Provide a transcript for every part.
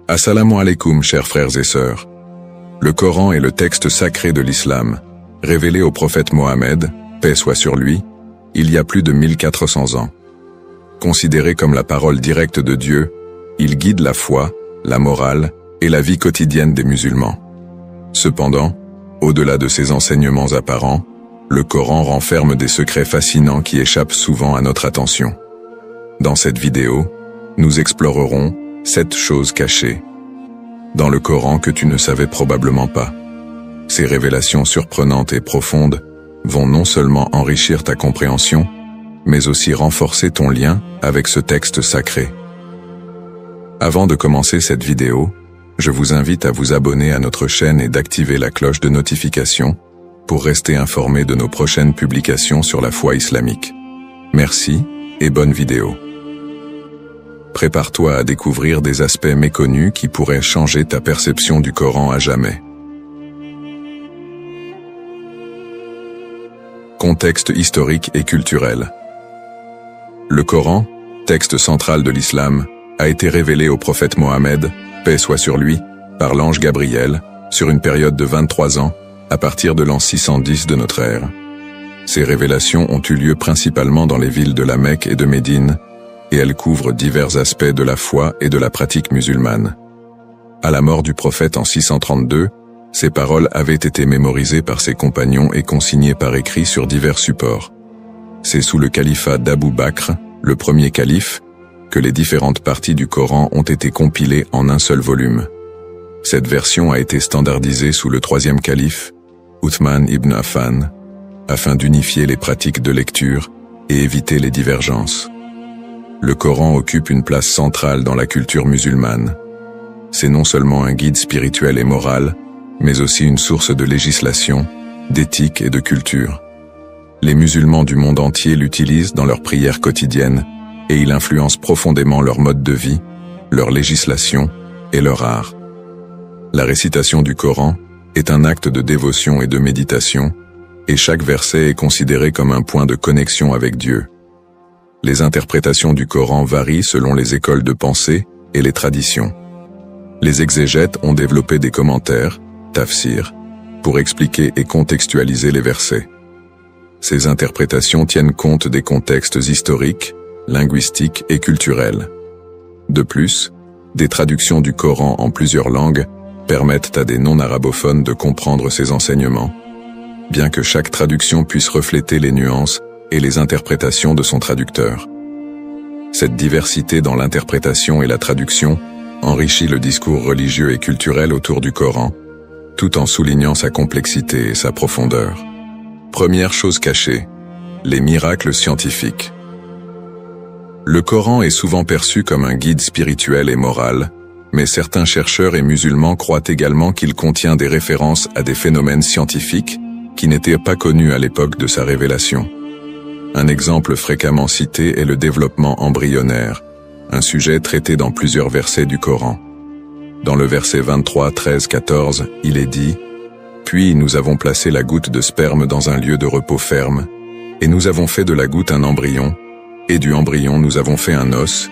Assalamu alaikum, chers frères et sœurs. Le Coran est le texte sacré de l'islam, révélé au prophète Mohammed, paix soit sur lui, il y a plus de 1400 ans. Considéré comme la parole directe de Dieu, il guide la foi, la morale et la vie quotidienne des musulmans. Cependant, au-delà de ses enseignements apparents, le Coran renferme des secrets fascinants qui échappent souvent à notre attention. Dans cette vidéo, nous explorerons 7 choses cachées dans le Coran que tu ne savais probablement pas. Ces révélations surprenantes et profondes vont non seulement enrichir ta compréhension, mais aussi renforcer ton lien avec ce texte sacré. Avant de commencer cette vidéo, je vous invite à vous abonner à notre chaîne et d'activer la cloche de notification pour rester informé de nos prochaines publications sur la foi islamique. Merci et bonne vidéo. Prépare-toi à découvrir des aspects méconnus qui pourraient changer ta perception du Coran à jamais. Contexte historique et culturel. Le Coran, texte central de l'islam, a été révélé au prophète Mohammed, paix soit sur lui, par l'ange Gabriel, sur une période de 23 ans, à partir de l'an 610 de notre ère. Ces révélations ont eu lieu principalement dans les villes de la Mecque et de Médine, et elles couvrent divers aspects de la foi et de la pratique musulmane. À la mort du prophète en 632, ces paroles avaient été mémorisées par ses compagnons et consignées par écrit sur divers supports. C'est sous le califat d'Abou Bakr, le premier calife, que les différentes parties du Coran ont été compilées en un seul volume. Cette version a été standardisée sous le troisième calife, Uthman ibn Affan, afin d'unifier les pratiques de lecture et éviter les divergences. Le Coran occupe une place centrale dans la culture musulmane. C'est non seulement un guide spirituel et moral, mais aussi une source de législation, d'éthique et de culture. Les musulmans du monde entier l'utilisent dans leurs prières quotidiennes et il influence profondément leur mode de vie, leur législation et leur art. La récitation du Coran est un acte de dévotion et de méditation, et chaque verset est considéré comme un point de connexion avec Dieu. Les interprétations du Coran varient selon les écoles de pensée et les traditions. Les exégètes ont développé des commentaires, tafsir, pour expliquer et contextualiser les versets. Ces interprétations tiennent compte des contextes historiques, linguistiques et culturels. De plus, des traductions du Coran en plusieurs langues permettent à des non-arabophones de comprendre ces enseignements, bien que chaque traduction puisse refléter les nuances et les interprétations de son traducteur. Cette diversité dans l'interprétation et la traduction enrichit le discours religieux et culturel autour du Coran, tout en soulignant sa complexité et sa profondeur. Première chose cachée, les miracles scientifiques. Le Coran est souvent perçu comme un guide spirituel et moral, mais certains chercheurs et musulmans croient également qu'il contient des références à des phénomènes scientifiques qui n'étaient pas connus à l'époque de sa révélation. Un exemple fréquemment cité est le développement embryonnaire, un sujet traité dans plusieurs versets du Coran. Dans le verset 23, 13, 14, il est dit « Puis nous avons placé la goutte de sperme dans un lieu de repos ferme, et nous avons fait de la goutte un embryon, et du embryon nous avons fait un os,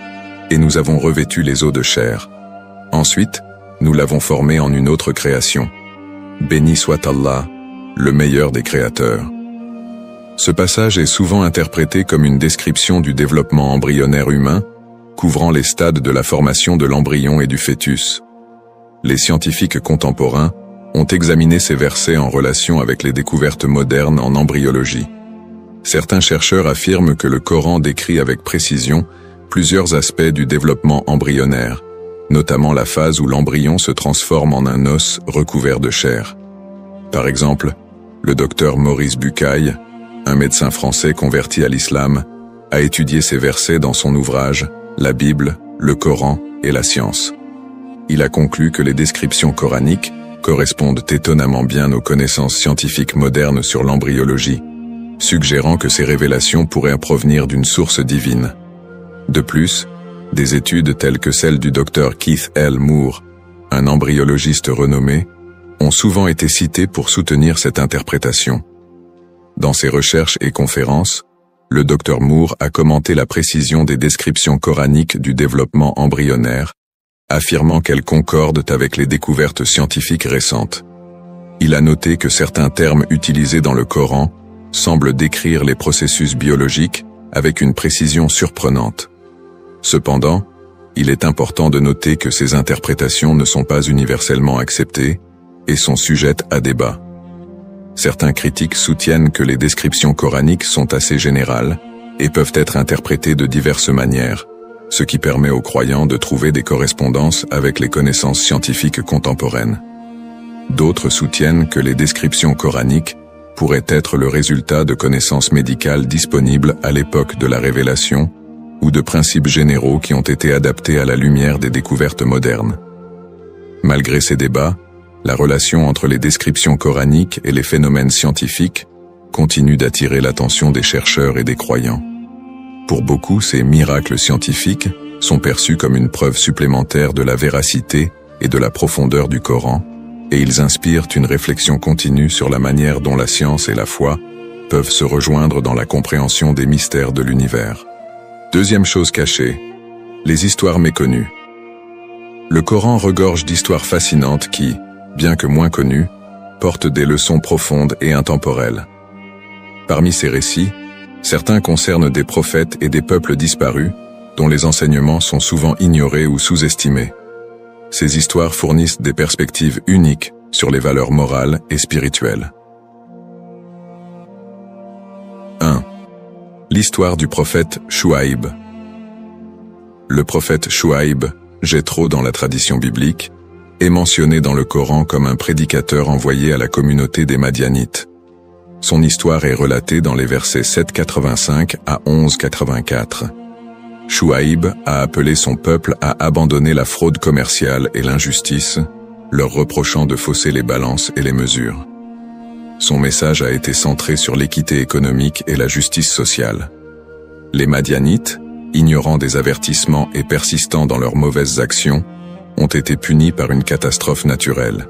et nous avons revêtu les os de chair. Ensuite, nous l'avons formé en une autre création. Béni soit Allah, le meilleur des créateurs. » Ce passage est souvent interprété comme une description du développement embryonnaire humain, couvrant les stades de la formation de l'embryon et du fœtus. Les scientifiques contemporains ont examiné ces versets en relation avec les découvertes modernes en embryologie. Certains chercheurs affirment que le Coran décrit avec précision plusieurs aspects du développement embryonnaire, notamment la phase où l'embryon se transforme en un os recouvert de chair. Par exemple, le docteur Maurice Bucaille, un médecin français converti à l'islam, a étudié ces versets dans son ouvrage « La Bible, le Coran et la science ». Il a conclu que les descriptions coraniques correspondent étonnamment bien aux connaissances scientifiques modernes sur l'embryologie, suggérant que ces révélations pourraient provenir d'une source divine. De plus, des études telles que celle du docteur Keith L. Moore, un embryologiste renommé, ont souvent été citées pour soutenir cette interprétation. Dans ses recherches et conférences, le Dr Moore a commenté la précision des descriptions coraniques du développement embryonnaire, affirmant qu'elles concordent avec les découvertes scientifiques récentes. Il a noté que certains termes utilisés dans le Coran semblent décrire les processus biologiques avec une précision surprenante. Cependant, il est important de noter que ces interprétations ne sont pas universellement acceptées et sont sujettes à débat. Certains critiques soutiennent que les descriptions coraniques sont assez générales et peuvent être interprétées de diverses manières, ce qui permet aux croyants de trouver des correspondances avec les connaissances scientifiques contemporaines. D'autres soutiennent que les descriptions coraniques pourraient être le résultat de connaissances médicales disponibles à l'époque de la révélation ou de principes généraux qui ont été adaptés à la lumière des découvertes modernes. Malgré ces débats, la relation entre les descriptions coraniques et les phénomènes scientifiques continue d'attirer l'attention des chercheurs et des croyants. Pour beaucoup, ces miracles scientifiques sont perçus comme une preuve supplémentaire de la véracité et de la profondeur du Coran, et ils inspirent une réflexion continue sur la manière dont la science et la foi peuvent se rejoindre dans la compréhension des mystères de l'univers. Deuxième chose cachée, les histoires méconnues. Le Coran regorge d'histoires fascinantes qui, bien que moins connues, portent des leçons profondes et intemporelles. Parmi ces récits, certains concernent des prophètes et des peuples disparus, dont les enseignements sont souvent ignorés ou sous-estimés. Ces histoires fournissent des perspectives uniques sur les valeurs morales et spirituelles. 1. L'histoire du prophète Chouaïb. Le prophète Chouaïb, Jéthro dans la tradition biblique, est mentionné dans le Coran comme un prédicateur envoyé à la communauté des Madianites. Son histoire est relatée dans les versets 7,85 à 11,84. Chouaïb a appelé son peuple à abandonner la fraude commerciale et l'injustice, leur reprochant de fausser les balances et les mesures. Son message a été centré sur l'équité économique et la justice sociale. Les Madianites, ignorant des avertissements et persistant dans leurs mauvaises actions, ont été punis par une catastrophe naturelle.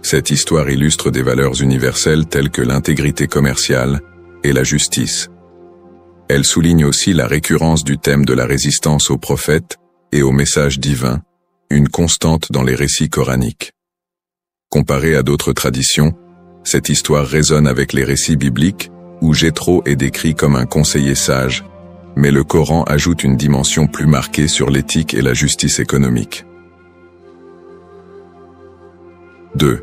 Cette histoire illustre des valeurs universelles telles que l'intégrité commerciale et la justice. Elle souligne aussi la récurrence du thème de la résistance aux prophètes et aux messages divins, une constante dans les récits coraniques. Comparée à d'autres traditions, cette histoire résonne avec les récits bibliques où Jéthro est décrit comme un conseiller sage, mais le Coran ajoute une dimension plus marquée sur l'éthique et la justice économique. 2.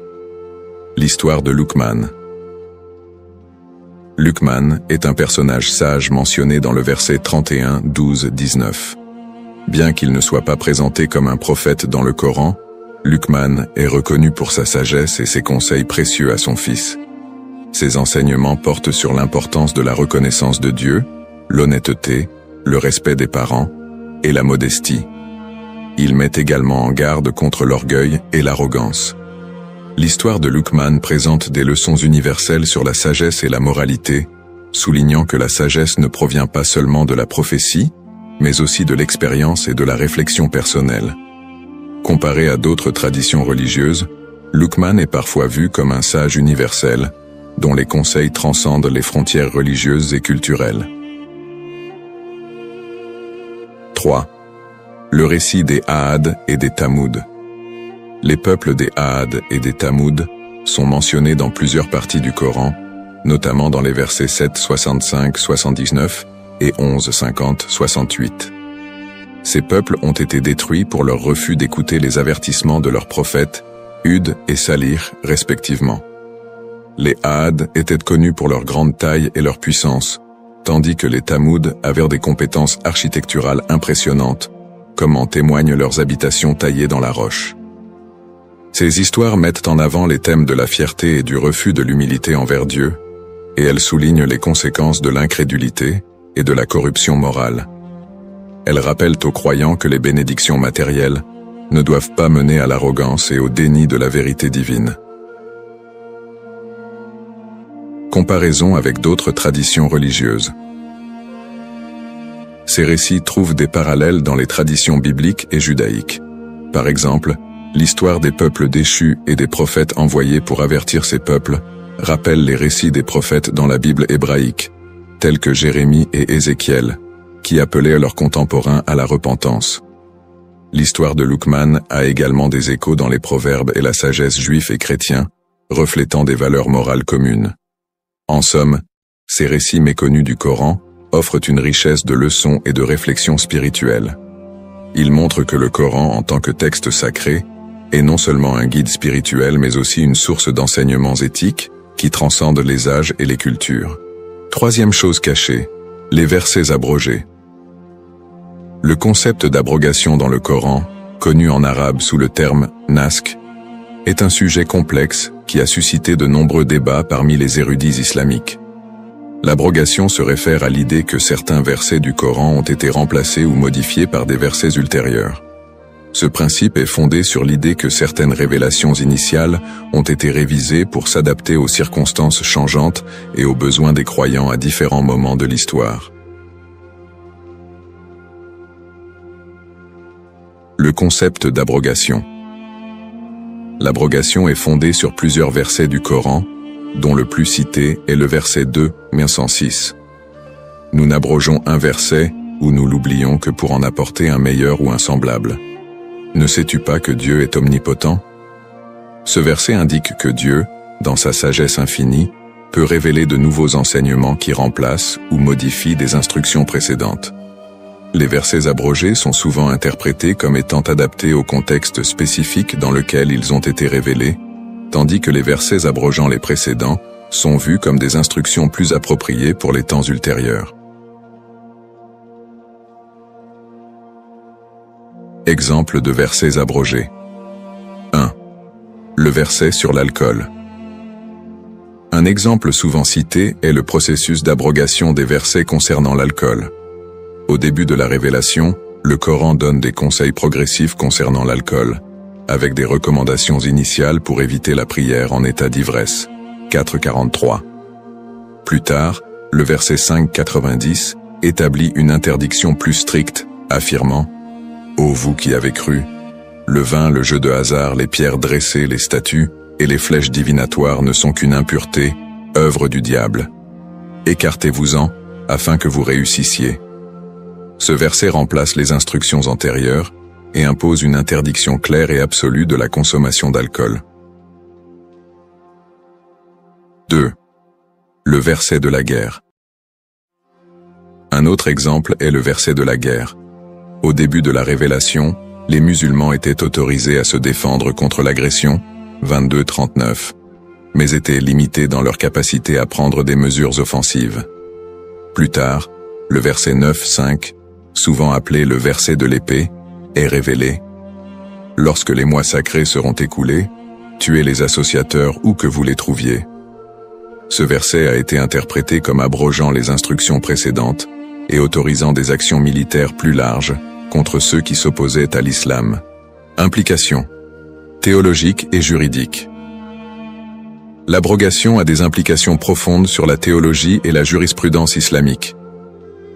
L'histoire de Luqman. Luqman est un personnage sage mentionné dans le verset 31, 12, 19. Bien qu'il ne soit pas présenté comme un prophète dans le Coran, Luqman est reconnu pour sa sagesse et ses conseils précieux à son fils. Ses enseignements portent sur l'importance de la reconnaissance de Dieu, l'honnêteté, le respect des parents et la modestie. Il met également en garde contre l'orgueil et l'arrogance. L'histoire de Luqman présente des leçons universelles sur la sagesse et la moralité, soulignant que la sagesse ne provient pas seulement de la prophétie, mais aussi de l'expérience et de la réflexion personnelle. Comparé à d'autres traditions religieuses, Luqman est parfois vu comme un sage universel, dont les conseils transcendent les frontières religieuses et culturelles. 3. Le récit des Aad et des Tamoud. Les peuples des Aad et des Tamoud sont mentionnés dans plusieurs parties du Coran, notamment dans les versets 7, 65, 79 et 11, 50, 68. Ces peuples ont été détruits pour leur refus d'écouter les avertissements de leurs prophètes, Hud et Salih, respectivement. Les Aad étaient connus pour leur grande taille et leur puissance, tandis que les Tamoud avaient des compétences architecturales impressionnantes, comme en témoignent leurs habitations taillées dans la roche. Ces histoires mettent en avant les thèmes de la fierté et du refus de l'humilité envers Dieu, et elles soulignent les conséquences de l'incrédulité et de la corruption morale. Elles rappellent aux croyants que les bénédictions matérielles ne doivent pas mener à l'arrogance et au déni de la vérité divine. Comparaison avec d'autres traditions religieuses. Ces récits trouvent des parallèles dans les traditions bibliques et judaïques. Par exemple, l'histoire des peuples déchus et des prophètes envoyés pour avertir ces peuples rappelle les récits des prophètes dans la Bible hébraïque, tels que Jérémie et Ézéchiel, qui appelaient leurs contemporains à la repentance. L'histoire de Luqman a également des échos dans les proverbes et la sagesse juifs et chrétiens, reflétant des valeurs morales communes. En somme, ces récits méconnus du Coran offrent une richesse de leçons et de réflexions spirituelles. Ils montrent que le Coran, en tant que texte sacré, est non seulement un guide spirituel mais aussi une source d'enseignements éthiques qui transcendent les âges et les cultures. Troisième chose cachée, les versets abrogés. Le concept d'abrogation dans le Coran, connu en arabe sous le terme « naskh », est un sujet complexe qui a suscité de nombreux débats parmi les érudits islamiques. L'abrogation se réfère à l'idée que certains versets du Coran ont été remplacés ou modifiés par des versets ultérieurs. Ce principe est fondé sur l'idée que certaines révélations initiales ont été révisées pour s'adapter aux circonstances changeantes et aux besoins des croyants à différents moments de l'histoire. Le concept d'abrogation. L'abrogation est fondée sur plusieurs versets du Coran, dont le plus cité est le verset 2, 106. Nous n'abrogeons un verset ou nous l'oublions que pour en apporter un meilleur ou un semblable. Ne sais-tu pas que Dieu est omnipotent? Ce verset indique que Dieu, dans sa sagesse infinie, peut révéler de nouveaux enseignements qui remplacent ou modifient des instructions précédentes. Les versets abrogés sont souvent interprétés comme étant adaptés au contexte spécifique dans lequel ils ont été révélés, tandis que les versets abrogeant les précédents sont vus comme des instructions plus appropriées pour les temps ultérieurs. Exemple de versets abrogés. 1. Le verset sur l'alcool. Un exemple souvent cité est le processus d'abrogation des versets concernant l'alcool. Au début de la révélation, le Coran donne des conseils progressifs concernant l'alcool, avec des recommandations initiales pour éviter la prière en état d'ivresse. 4.43. Plus tard, le verset 5.90 établit une interdiction plus stricte, affirmant « Ô vous qui avez cru, le vin, le jeu de hasard, les pierres dressées, les statues et les flèches divinatoires ne sont qu'une impureté, œuvre du diable. Écartez-vous-en, afin que vous réussissiez. » Ce verset remplace les instructions antérieures et impose une interdiction claire et absolue de la consommation d'alcool. 2. Le verset de la guerre. Un autre exemple est le verset de la guerre. Au début de la révélation, les musulmans étaient autorisés à se défendre contre l'agression, 22-39, mais étaient limités dans leur capacité à prendre des mesures offensives. Plus tard, le verset 9-5, souvent appelé le verset de l'épée, est révélé. Lorsque les mois sacrés seront écoulés, tuez les associateurs où que vous les trouviez. Ce verset a été interprété comme abrogeant les instructions précédentes et autorisant des actions militaires plus larges contre ceux qui s'opposaient à l'islam. Implications théologiques et juridiques. L'abrogation a des implications profondes sur la théologie et la jurisprudence islamique.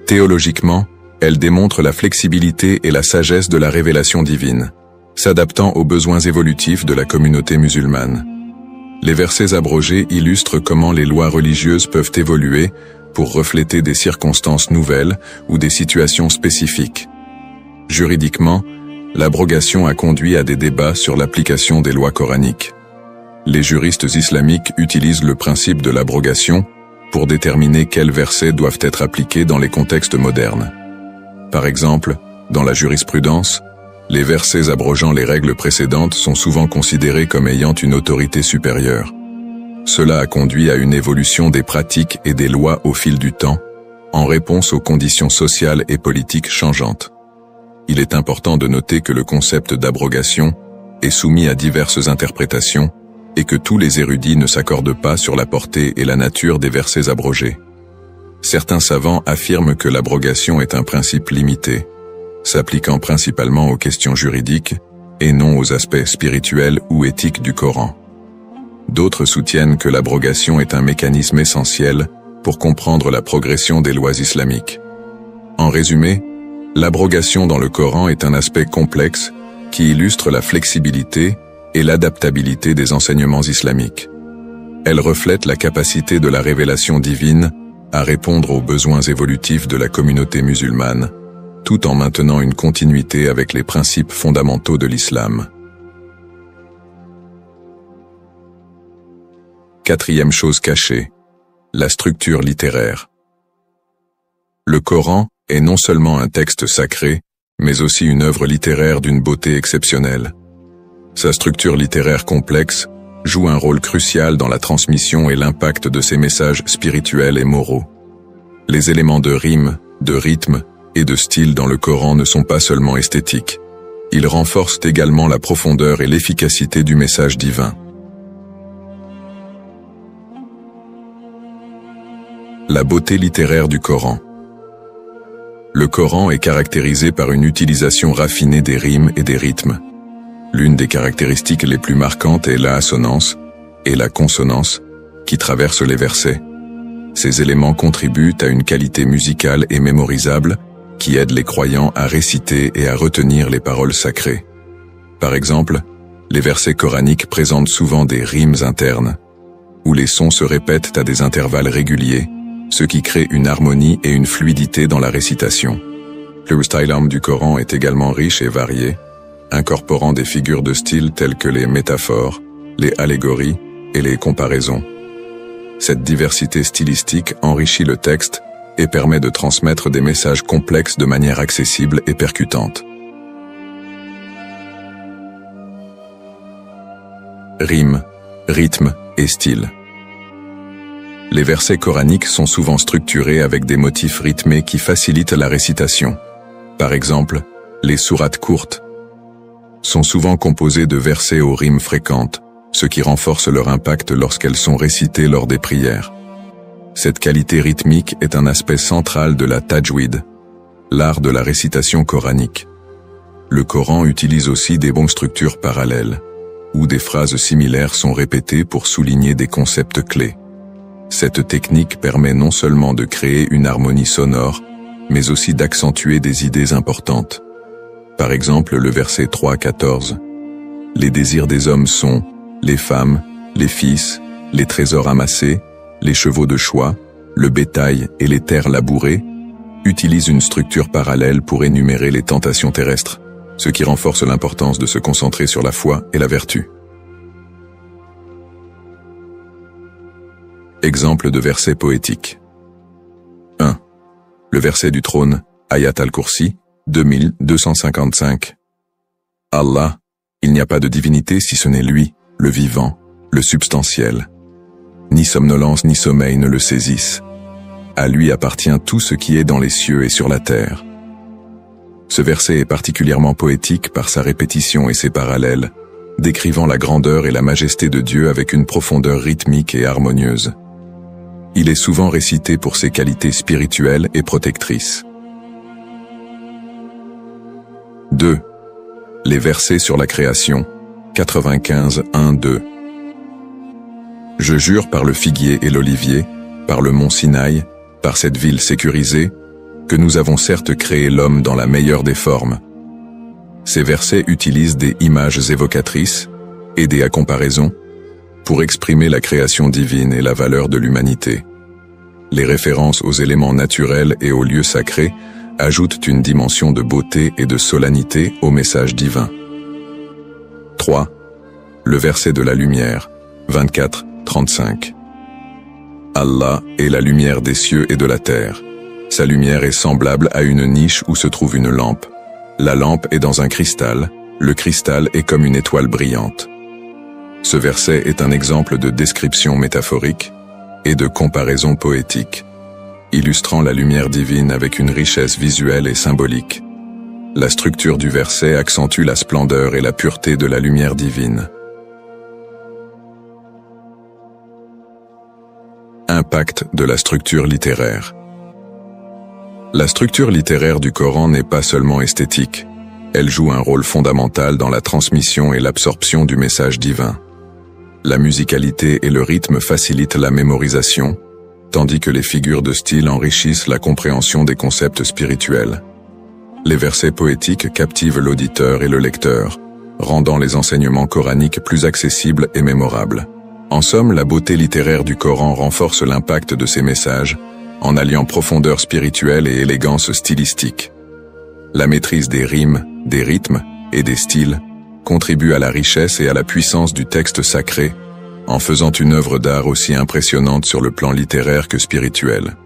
Théologiquement, elle démontre la flexibilité et la sagesse de la révélation divine, s'adaptant aux besoins évolutifs de la communauté musulmane. Les versets abrogés illustrent comment les lois religieuses peuvent évoluer pour refléter des circonstances nouvelles ou des situations spécifiques. Juridiquement, l'abrogation a conduit à des débats sur l'application des lois coraniques. Les juristes islamiques utilisent le principe de l'abrogation pour déterminer quels versets doivent être appliqués dans les contextes modernes. Par exemple, dans la jurisprudence, les versets abrogeant les règles précédentes sont souvent considérés comme ayant une autorité supérieure. Cela a conduit à une évolution des pratiques et des lois au fil du temps, en réponse aux conditions sociales et politiques changeantes. Il est important de noter que le concept d'abrogation est soumis à diverses interprétations et que tous les érudits ne s'accordent pas sur la portée et la nature des versets abrogés. Certains savants affirment que l'abrogation est un principe limité, s'appliquant principalement aux questions juridiques et non aux aspects spirituels ou éthiques du Coran. D'autres soutiennent que l'abrogation est un mécanisme essentiel pour comprendre la progression des lois islamiques. En résumé, l'abrogation dans le Coran est un aspect complexe qui illustre la flexibilité et l'adaptabilité des enseignements islamiques. Elle reflète la capacité de la révélation divine à répondre aux besoins évolutifs de la communauté musulmane, tout en maintenant une continuité avec les principes fondamentaux de l'islam. Quatrième chose cachée, la structure littéraire. Le Coran est non seulement un texte sacré, mais aussi une œuvre littéraire d'une beauté exceptionnelle. Sa structure littéraire complexe joue un rôle crucial dans la transmission et l'impact de ses messages spirituels et moraux. Les éléments de rime, de rythme et de style dans le Coran ne sont pas seulement esthétiques. Ils renforcent également la profondeur et l'efficacité du message divin. La beauté littéraire du Coran. Le Coran est caractérisé par une utilisation raffinée des rimes et des rythmes. L'une des caractéristiques les plus marquantes est l'assonance et la consonance qui traversent les versets. Ces éléments contribuent à une qualité musicale et mémorisable qui aide les croyants à réciter et à retenir les paroles sacrées. Par exemple, les versets coraniques présentent souvent des rimes internes, où les sons se répètent à des intervalles réguliers, ce qui crée une harmonie et une fluidité dans la récitation. Le style du Coran est également riche et varié, incorporant des figures de style telles que les métaphores, les allégories et les comparaisons. Cette diversité stylistique enrichit le texte et permet de transmettre des messages complexes de manière accessible et percutante. Rime, rythme et style. Les versets coraniques sont souvent structurés avec des motifs rythmés qui facilitent la récitation. Par exemple, les sourates courtes sont souvent composées de versets aux rimes fréquentes, ce qui renforce leur impact lorsqu'elles sont récitées lors des prières. Cette qualité rythmique est un aspect central de la tajwid, l'art de la récitation coranique. Le Coran utilise aussi des structures parallèles, où des phrases similaires sont répétées pour souligner des concepts clés. Cette technique permet non seulement de créer une harmonie sonore, mais aussi d'accentuer des idées importantes. Par exemple, le verset 3-14. Les désirs des hommes sont les femmes, les fils, les trésors amassés, les chevaux de choix, le bétail et les terres labourées, utilisent une structure parallèle pour énumérer les tentations terrestres, ce qui renforce l'importance de se concentrer sur la foi et la vertu. Exemple de verset poétique. 1. Le verset du trône, Ayat al-Kursi, 2255. Allah, il n'y a pas de divinité si ce n'est lui, le vivant, le substantiel. Ni somnolence ni sommeil ne le saisissent. À lui appartient tout ce qui est dans les cieux et sur la terre. Ce verset est particulièrement poétique par sa répétition et ses parallèles, décrivant la grandeur et la majesté de Dieu avec une profondeur rythmique et harmonieuse. Il est souvent récité pour ses qualités spirituelles et protectrices. 2. Les versets sur la création, 95, 1, 2. Je jure par le figuier et l'olivier, par le mont Sinaï, par cette ville sécurisée, que nous avons certes créé l'homme dans la meilleure des formes. Ces versets utilisent des images évocatrices, aidées à comparaison, pour exprimer la création divine et la valeur de l'humanité. Les références aux éléments naturels et aux lieux sacrés ajoutent une dimension de beauté et de solennité au message divin. 3. Le verset de la lumière, 24-35. Allah est la lumière des cieux et de la terre. Sa lumière est semblable à une niche où se trouve une lampe. La lampe est dans un cristal, le cristal est comme une étoile brillante. Ce verset est un exemple de description métaphorique et de comparaison poétique, illustrant la lumière divine avec une richesse visuelle et symbolique. La structure du verset accentue la splendeur et la pureté de la lumière divine. Impact de la structure littéraire. La structure littéraire du Coran n'est pas seulement esthétique, elle joue un rôle fondamental dans la transmission et l'absorption du message divin. La musicalité et le rythme facilitent la mémorisation, tandis que les figures de style enrichissent la compréhension des concepts spirituels. Les versets poétiques captivent l'auditeur et le lecteur, rendant les enseignements coraniques plus accessibles et mémorables. En somme, la beauté littéraire du Coran renforce l'impact de ses messages, en alliant profondeur spirituelle et élégance stylistique. La maîtrise des rimes, des rythmes et des styles contribue à la richesse et à la puissance du texte sacré, en faisant une œuvre d'art aussi impressionnante sur le plan littéraire que spirituel.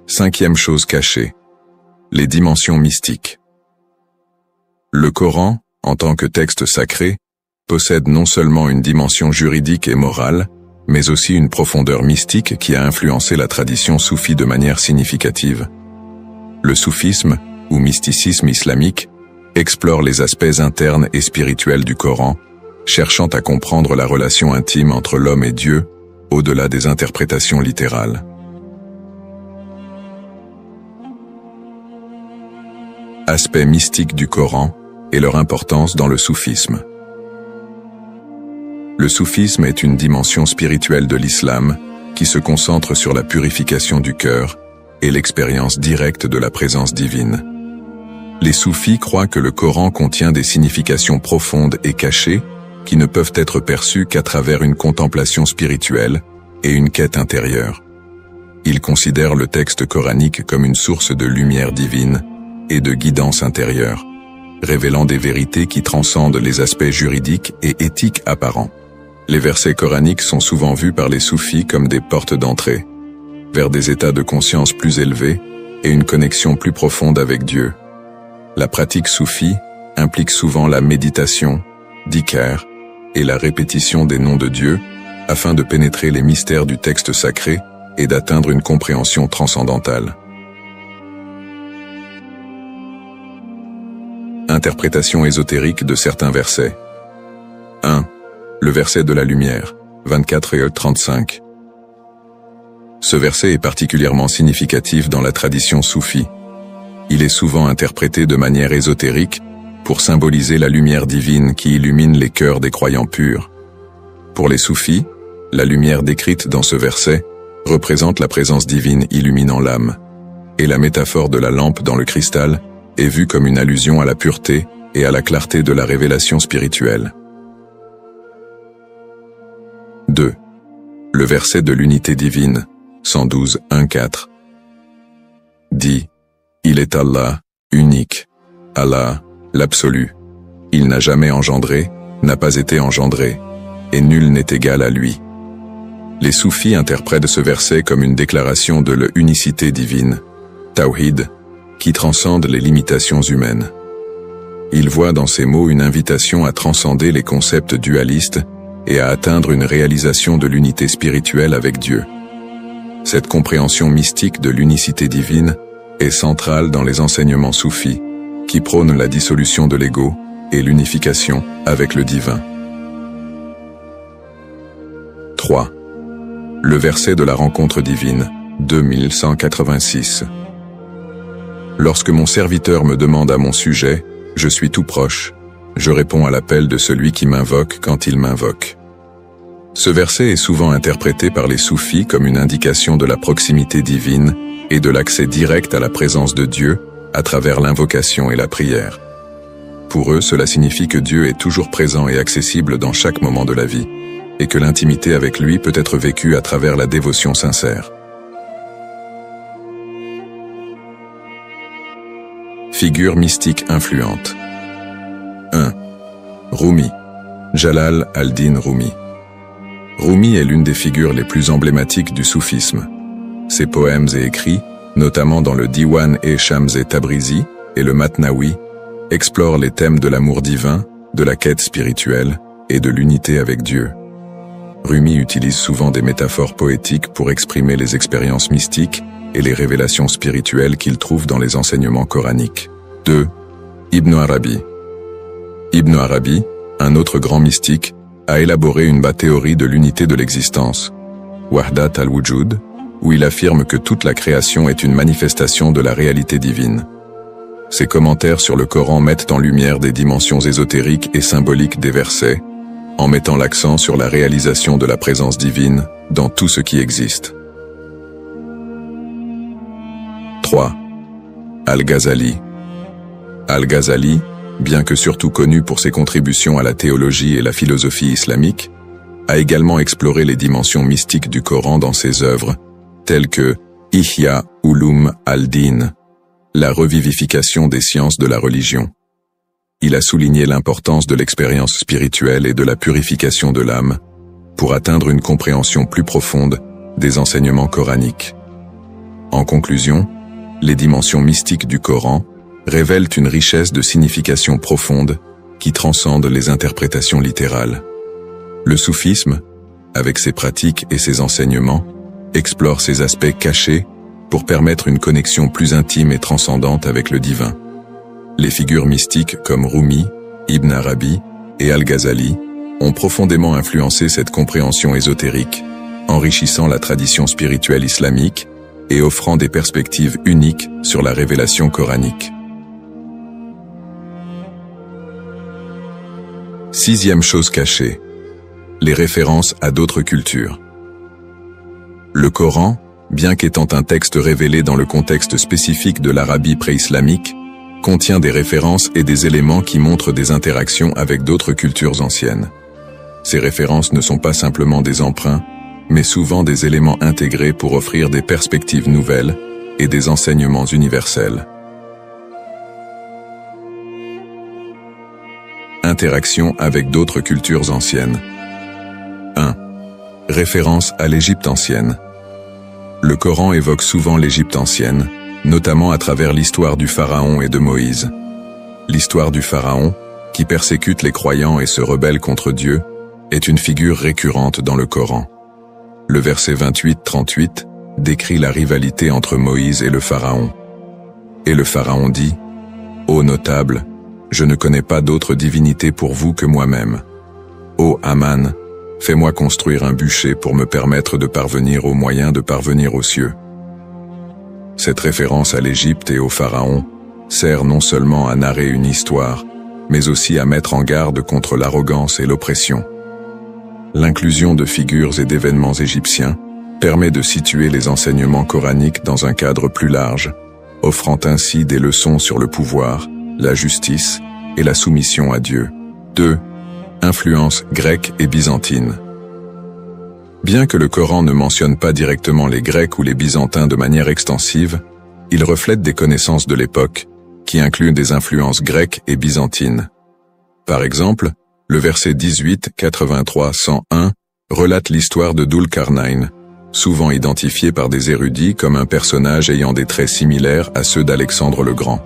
Cinquième chose cachée, les dimensions mystiques. Le Coran, en tant que texte sacré, possède non seulement une dimension juridique et morale, mais aussi une profondeur mystique qui a influencé la tradition soufie de manière significative. Le soufisme, ou mysticisme islamique, explore les aspects internes et spirituels du Coran, cherchant à comprendre la relation intime entre l'homme et Dieu, au-delà des interprétations littérales. Aspects mystiques du Coran et leur importance dans le soufisme. Le soufisme est une dimension spirituelle de l'islam qui se concentre sur la purification du cœur et l'expérience directe de la présence divine. Les soufis croient que le Coran contient des significations profondes et cachées qui ne peuvent être perçues qu'à travers une contemplation spirituelle et une quête intérieure. Ils considèrent le texte coranique comme une source de lumière divine et de guidance intérieure, révélant des vérités qui transcendent les aspects juridiques et éthiques apparents. Les versets coraniques sont souvent vus par les soufis comme des portes d'entrée vers des états de conscience plus élevés et une connexion plus profonde avec Dieu. La pratique soufie implique souvent la méditation, dhikr, et la répétition des noms de Dieu afin de pénétrer les mystères du texte sacré et d'atteindre une compréhension transcendantale. Interprétation ésotérique de certains versets. 1. Le verset de la lumière, 24 et 35. Ce verset est particulièrement significatif dans la tradition soufie. Il est souvent interprété de manière ésotérique pour symboliser la lumière divine qui illumine les cœurs des croyants purs. Pour les soufis, la lumière décrite dans ce verset représente la présence divine illuminant l'âme, et la métaphore de la lampe dans le cristal est vue comme une allusion à la pureté et à la clarté de la révélation spirituelle. 2. Le verset de l'unité divine, 112, 1-4. Dit, il est Allah, unique, Allah, l'absolu. Il n'a jamais engendré, n'a pas été engendré, et nul n'est égal à lui. Les soufis interprètent ce verset comme une déclaration de l'unicité divine, Tawhid, qui transcende les limitations humaines. Ils voient dans ces mots une invitation à transcender les concepts dualistes et à atteindre une réalisation de l'unité spirituelle avec Dieu. Cette compréhension mystique de l'unicité divine est centrale dans les enseignements soufis, qui prônent la dissolution de l'ego et l'unification avec le divin. 3. Le verset de la rencontre divine, 2186. Lorsque mon serviteur me demande à mon sujet, je suis tout proche, je réponds à l'appel de celui qui m'invoque quand il m'invoque. Ce verset est souvent interprété par les soufis comme une indication de la proximité divine et de l'accès direct à la présence de Dieu à travers l'invocation et la prière. Pour eux, cela signifie que Dieu est toujours présent et accessible dans chaque moment de la vie, et que l'intimité avec lui peut être vécue à travers la dévotion sincère. Figure mystique influente. 1. Rumi. Jalal al-Din Rumi. Rumi est l'une des figures les plus emblématiques du soufisme. Ses poèmes et écrits, notamment dans le Diwan-e-Shams et Tabrizi et le Matnawi, explorent les thèmes de l'amour divin, de la quête spirituelle et de l'unité avec Dieu. Rumi utilise souvent des métaphores poétiques pour exprimer les expériences mystiques et les révélations spirituelles qu'il trouve dans les enseignements coraniques. 2. Ibn Arabi. Ibn Arabi, un autre grand mystique, a élaboré une théorie de l'unité de l'existence, Wahdat al-Wujud, où il affirme que toute la création est une manifestation de la réalité divine. Ses commentaires sur le Coran mettent en lumière des dimensions ésotériques et symboliques des versets, en mettant l'accent sur la réalisation de la présence divine dans tout ce qui existe. 3. Al-Ghazali. Al-Ghazali, bien que surtout connu pour ses contributions à la théologie et la philosophie islamique, a également exploré les dimensions mystiques du Coran dans ses œuvres, telles que Ihya Ulum al-Din, la revivification des sciences de la religion. Il a souligné l'importance de l'expérience spirituelle et de la purification de l'âme pour atteindre une compréhension plus profonde des enseignements coraniques. En conclusion, les dimensions mystiques du Coran révèlent une richesse de signification profonde qui transcende les interprétations littérales. Le soufisme, avec ses pratiques et ses enseignements, explore ces aspects cachés pour permettre une connexion plus intime et transcendante avec le divin. Les figures mystiques comme Rumi, Ibn Arabi et Al-Ghazali ont profondément influencé cette compréhension ésotérique, enrichissant la tradition spirituelle islamique et offrant des perspectives uniques sur la révélation coranique. Sixième chose cachée, les références à d'autres cultures. Le Coran, bien qu'étant un texte révélé dans le contexte spécifique de l'Arabie pré-islamique, contient des références et des éléments qui montrent des interactions avec d'autres cultures anciennes. Ces références ne sont pas simplement des emprunts, mais souvent des éléments intégrés pour offrir des perspectives nouvelles et des enseignements universels. Interaction avec d'autres cultures anciennes. 1. Référence à l'Égypte ancienne. Le Coran évoque souvent l'Égypte ancienne, notamment à travers l'histoire du Pharaon et de Moïse. L'histoire du Pharaon, qui persécute les croyants et se rebelle contre Dieu, est une figure récurrente dans le Coran. Le verset 28-38 décrit la rivalité entre Moïse et le Pharaon. Et le Pharaon dit « Ô notable, je ne connais pas d'autre divinité pour vous que moi-même. Ô Aman, fais-moi construire un bûcher pour me permettre de parvenir au moyen de parvenir aux cieux. » Cette référence à l'Égypte et au Pharaon sert non seulement à narrer une histoire, mais aussi à mettre en garde contre l'arrogance et l'oppression. L'inclusion de figures et d'événements égyptiens permet de situer les enseignements coraniques dans un cadre plus large, offrant ainsi des leçons sur le pouvoir, la justice et la soumission à Dieu. 2. Influence grecque et byzantine. Bien que le Coran ne mentionne pas directement les Grecs ou les Byzantins de manière extensive, il reflète des connaissances de l'époque, qui incluent des influences grecques et byzantines. Par exemple, le verset 18, 83-101 relate l'histoire de Dhul-Qarnayn, souvent identifié par des érudits comme un personnage ayant des traits similaires à ceux d'Alexandre le Grand.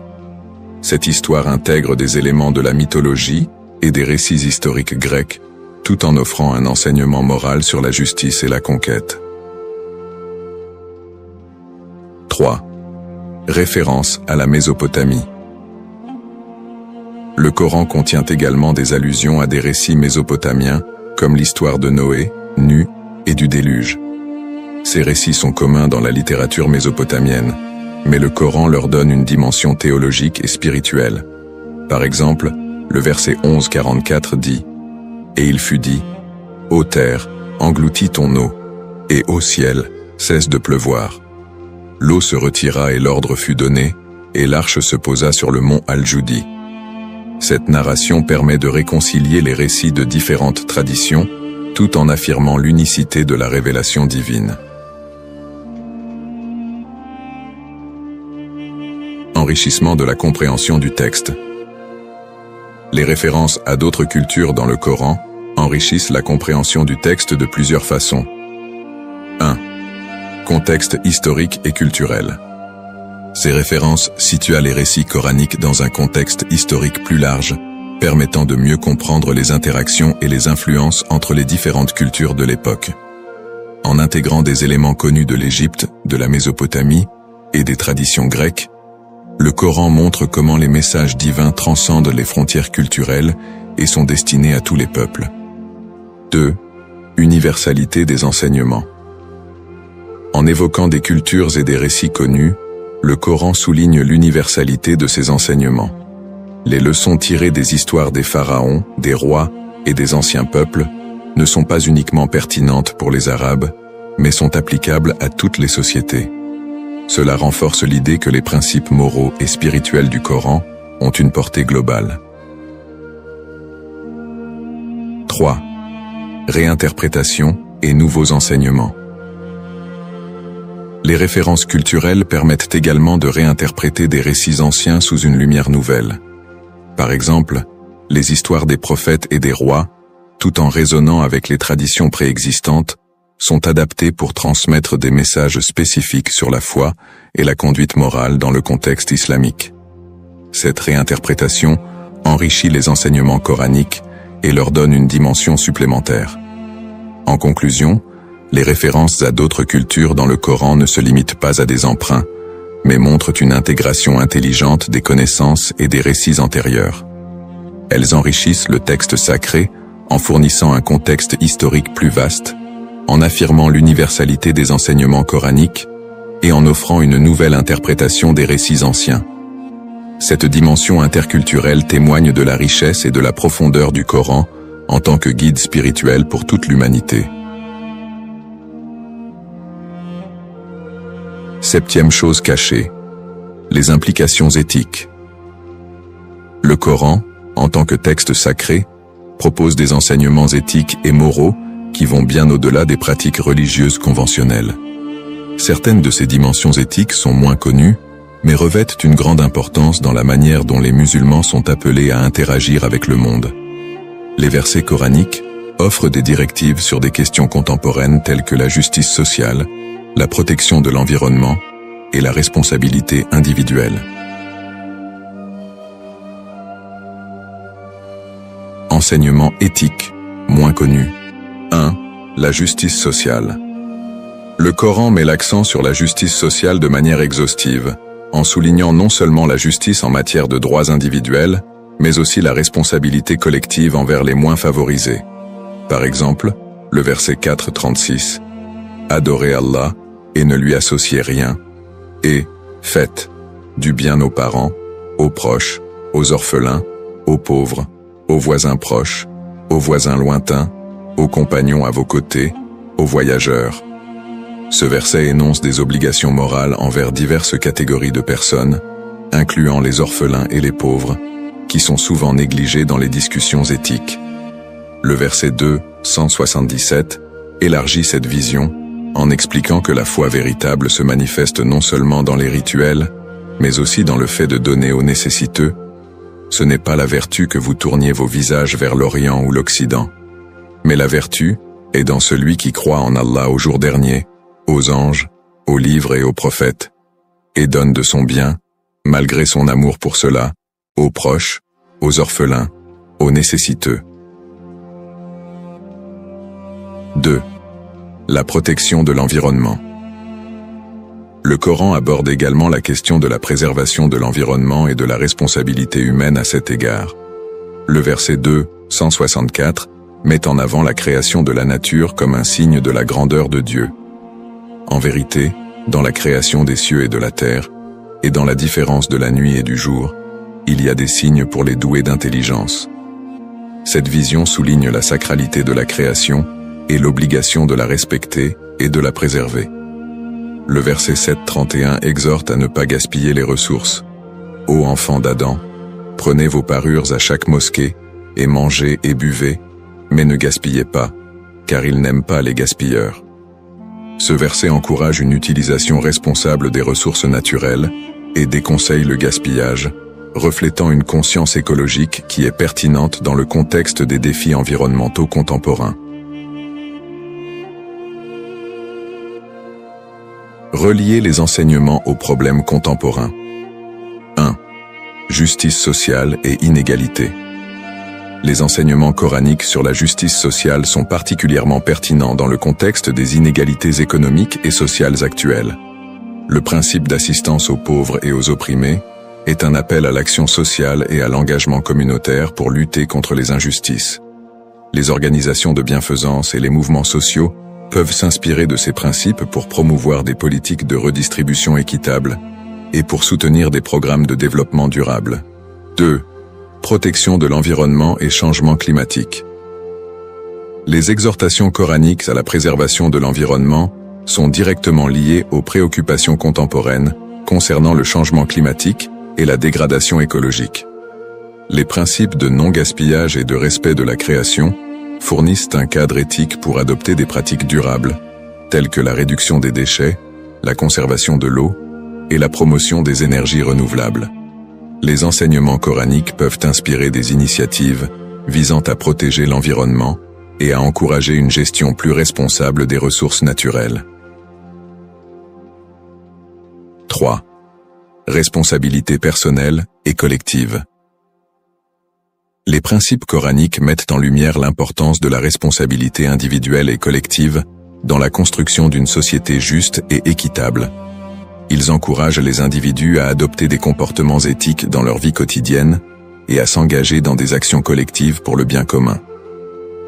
Cette histoire intègre des éléments de la mythologie et des récits historiques grecs, tout en offrant un enseignement moral sur la justice et la conquête. 3. Référence à la Mésopotamie. Le Coran contient également des allusions à des récits mésopotamiens, comme l'histoire de Noé, Nu et du déluge. Ces récits sont communs dans la littérature mésopotamienne, mais le Coran leur donne une dimension théologique et spirituelle. Par exemple, le verset 11-44 dit « Et il fut dit, ô terre, engloutis ton eau, et ô ciel, cesse de pleuvoir. L'eau se retira et l'ordre fut donné, et l'arche se posa sur le mont Al-Judi. » Cette narration permet de réconcilier les récits de différentes traditions, tout en affirmant l'unicité de la révélation divine. Enrichissement de la compréhension du texte. Les références à d'autres cultures dans le Coran enrichissent la compréhension du texte de plusieurs façons. 1. Contexte historique et culturel. Ces références situent les récits coraniques dans un contexte historique plus large, permettant de mieux comprendre les interactions et les influences entre les différentes cultures de l'époque. En intégrant des éléments connus de l'Égypte, de la Mésopotamie et des traditions grecques, le Coran montre comment les messages divins transcendent les frontières culturelles et sont destinés à tous les peuples. 2. Universalité des enseignements. En évoquant des cultures et des récits connus, le Coran souligne l'universalité de ces enseignements. Les leçons tirées des histoires des pharaons, des rois et des anciens peuples ne sont pas uniquement pertinentes pour les Arabes, mais sont applicables à toutes les sociétés. Cela renforce l'idée que les principes moraux et spirituels du Coran ont une portée globale. 3. Réinterprétation et nouveaux enseignements. Les références culturelles permettent également de réinterpréter des récits anciens sous une lumière nouvelle. Par exemple, les histoires des prophètes et des rois, tout en résonnant avec les traditions préexistantes, sont adaptées pour transmettre des messages spécifiques sur la foi et la conduite morale dans le contexte islamique. Cette réinterprétation enrichit les enseignements coraniques et leur donne une dimension supplémentaire. En conclusion, les références à d'autres cultures dans le Coran ne se limitent pas à des emprunts, mais montrent une intégration intelligente des connaissances et des récits antérieurs. Elles enrichissent le texte sacré en fournissant un contexte historique plus vaste, en affirmant l'universalité des enseignements coraniques et en offrant une nouvelle interprétation des récits anciens. Cette dimension interculturelle témoigne de la richesse et de la profondeur du Coran en tant que guide spirituel pour toute l'humanité. Septième chose cachée, les implications éthiques. Le Coran, en tant que texte sacré, propose des enseignements éthiques et moraux qui vont bien au-delà des pratiques religieuses conventionnelles. Certaines de ces dimensions éthiques sont moins connues, mais revêtent une grande importance dans la manière dont les musulmans sont appelés à interagir avec le monde. Les versets coraniques offrent des directives sur des questions contemporaines telles que la justice sociale, la protection de l'environnement et la responsabilité individuelle. Enseignement éthique, moins connu. 1. La justice sociale. Le Coran met l'accent sur la justice sociale de manière exhaustive, en soulignant non seulement la justice en matière de droits individuels, mais aussi la responsabilité collective envers les moins favorisés. Par exemple, le verset 4:36. Adorez Allah et ne lui associez rien, et faites du bien aux parents, aux proches, aux orphelins, aux pauvres, aux voisins proches, aux voisins lointains, aux compagnons à vos côtés, aux voyageurs. Ce verset énonce des obligations morales envers diverses catégories de personnes, incluant les orphelins et les pauvres, qui sont souvent négligés dans les discussions éthiques. Le verset 2, 177, élargit cette vision en expliquant que la foi véritable se manifeste non seulement dans les rituels, mais aussi dans le fait de donner aux nécessiteux. Ce n'est pas la vertu que vous tourniez vos visages vers l'Orient ou l'Occident, mais la vertu est dans celui qui croit en Allah au jour dernier, aux anges, aux livres et aux prophètes, et donne de son bien, malgré son amour pour cela, aux proches, aux orphelins, aux nécessiteux. 2. La protection de l'environnement. Le Coran aborde également la question de la préservation de l'environnement et de la responsabilité humaine à cet égard. Le verset 2, 164, met en avant la création de la nature comme un signe de la grandeur de Dieu. En vérité, dans la création des cieux et de la terre, et dans la différence de la nuit et du jour, il y a des signes pour les doués d'intelligence. Cette vision souligne la sacralité de la création et l'obligation de la respecter et de la préserver. Le verset 7:31 exhorte à ne pas gaspiller les ressources. Ô enfants d'Adam, prenez vos parures à chaque mosquée, et mangez et buvez, mais ne gaspillez pas, car il n'aime pas les gaspilleurs. Ce verset encourage une utilisation responsable des ressources naturelles et déconseille le gaspillage, reflétant une conscience écologique qui est pertinente dans le contexte des défis environnementaux contemporains. Relier les enseignements aux problèmes contemporains. 1. Justice sociale et inégalité. Les enseignements coraniques sur la justice sociale sont particulièrement pertinents dans le contexte des inégalités économiques et sociales actuelles. Le principe d'assistance aux pauvres et aux opprimés est un appel à l'action sociale et à l'engagement communautaire pour lutter contre les injustices. Les organisations de bienfaisance et les mouvements sociaux peuvent s'inspirer de ces principes pour promouvoir des politiques de redistribution équitable et pour soutenir des programmes de développement durable. 2. Protection de l'environnement et changement climatique. Les exhortations coraniques à la préservation de l'environnement sont directement liées aux préoccupations contemporaines concernant le changement climatique et la dégradation écologique. Les principes de non-gaspillage et de respect de la création fournissent un cadre éthique pour adopter des pratiques durables, telles que la réduction des déchets, la conservation de l'eau et la promotion des énergies renouvelables. Les enseignements coraniques peuvent inspirer des initiatives visant à protéger l'environnement et à encourager une gestion plus responsable des ressources naturelles. 3. Responsabilité personnelle et collective. Les principes coraniques mettent en lumière l'importance de la responsabilité individuelle et collective dans la construction d'une société juste et équitable. Ils encouragent les individus à adopter des comportements éthiques dans leur vie quotidienne et à s'engager dans des actions collectives pour le bien commun.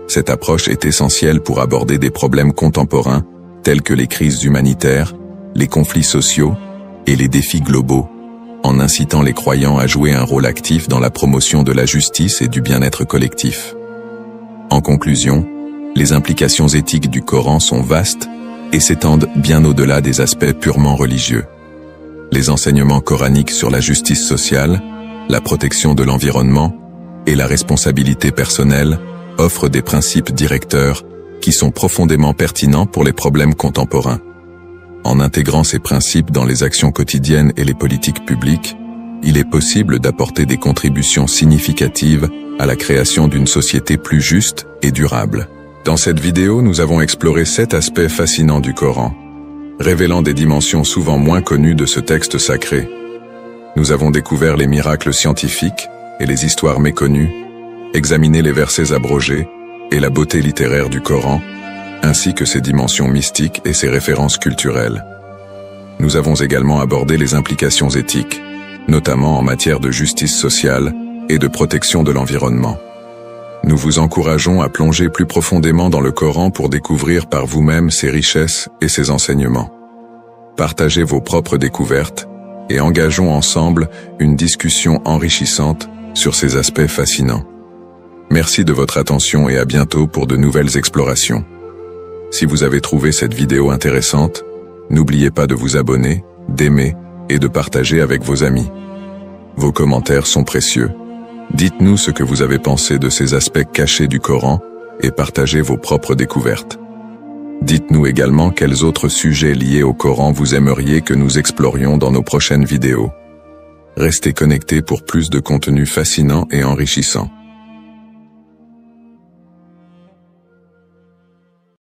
Cette approche est essentielle pour aborder des problèmes contemporains tels que les crises humanitaires, les conflits sociaux et les défis globaux, en incitant les croyants à jouer un rôle actif dans la promotion de la justice et du bien-être collectif. En conclusion, les implications éthiques du Coran sont vastes et s'étendent bien au-delà des aspects purement religieux. Les enseignements coraniques sur la justice sociale, la protection de l'environnement et la responsabilité personnelle offrent des principes directeurs qui sont profondément pertinents pour les problèmes contemporains. En intégrant ces principes dans les actions quotidiennes et les politiques publiques, il est possible d'apporter des contributions significatives à la création d'une société plus juste et durable. Dans cette vidéo, nous avons exploré 7 aspects fascinants du Coran, révélant des dimensions souvent moins connues de ce texte sacré. Nous avons découvert les miracles scientifiques et les histoires méconnues, examiné les versets abrogés et la beauté littéraire du Coran, ainsi que ses dimensions mystiques et ses références culturelles. Nous avons également abordé les implications éthiques, notamment en matière de justice sociale et de protection de l'environnement. Nous vous encourageons à plonger plus profondément dans le Coran pour découvrir par vous-même ses richesses et ses enseignements. Partagez vos propres découvertes et engageons ensemble une discussion enrichissante sur ces aspects fascinants. Merci de votre attention et à bientôt pour de nouvelles explorations. Si vous avez trouvé cette vidéo intéressante, n'oubliez pas de vous abonner, d'aimer et de partager avec vos amis. Vos commentaires sont précieux. Dites-nous ce que vous avez pensé de ces aspects cachés du Coran et partagez vos propres découvertes. Dites-nous également quels autres sujets liés au Coran vous aimeriez que nous explorions dans nos prochaines vidéos. Restez connectés pour plus de contenu fascinant et enrichissant.